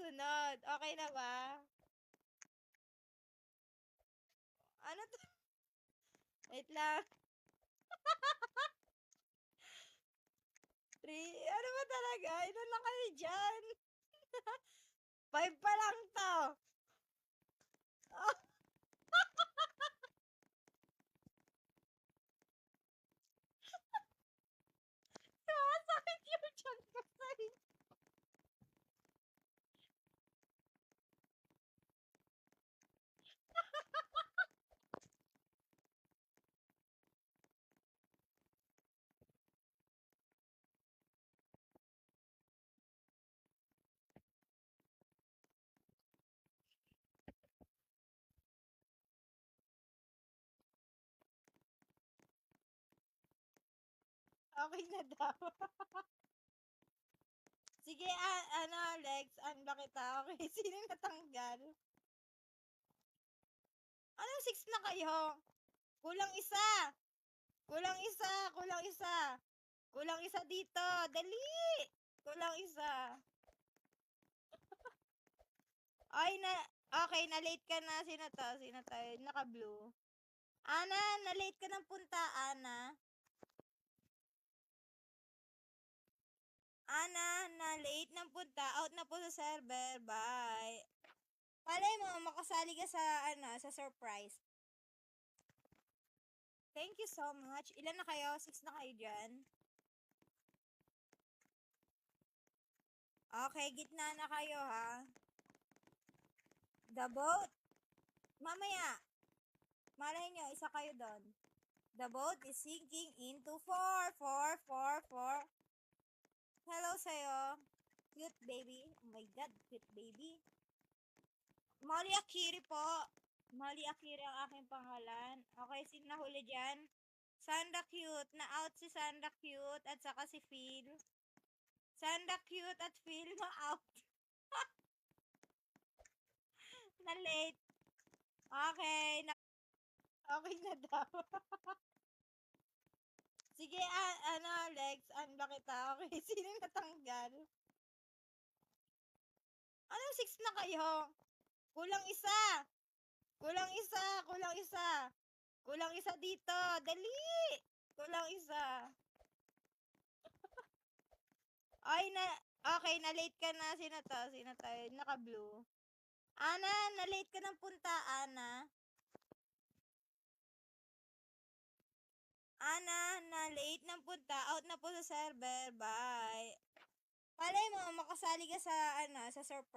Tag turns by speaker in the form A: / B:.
A: susunod. Okay na ba? Ano to? Wait lang. 3, ano ba talaga? Ilan lang kayo dyan? 5 pa lang to. Oh, sumasakit yung tiyan ko sa Okay na daw. Sige, ano, Lex, unblock kita. Okay, sino yung natanggal? Anong 6 na kayo? Kulang isa. Kulang isa. Kulang isa. Kulang isa dito. Dali. Kulang isa. Ay, okay, na-late ka na. Sino to? Sino to? Naka-blue. Ana, na-late ka ng punta, Ana. Ana, na-late ng punta. Out na po sa server. Bye. Palay mo, makasali ka sa, sa surprise. Thank you so much. Ilan na kayo? 6 na kayo dyan. Okay, gitna na kayo, ha? The boat. Mamaya. Malay nyo, isa kayo doon. The boat is sinking into 4, 4, 4, 4. Hello sa'yo. Cute baby. Oh my God, cute baby. Molly Akiri po. Molly Akiri ang aking pangalan. Okay, sino nahuli dyan? Sanda Cute. Na-out si Sanda Cute at saka si Phil. Sanda Cute at Phil na-out. Na-late. Okay, okay na daw. Sige, ano, Lex, unblock kita. Okay, sino yung natanggal? Anong 6 na kayo? Kulang isa. Kulang isa. Kulang isa. Kulang isa dito. Dali. Kulang isa. Ay, okay, na-late ka na. Sino to? Sino to? Naka-blue. Ana, na-late ka ng punta, Ana. Ana, na-late ng punta. Out na po sa server. Bye. Palay mo, makasali ka sa, sa surprise.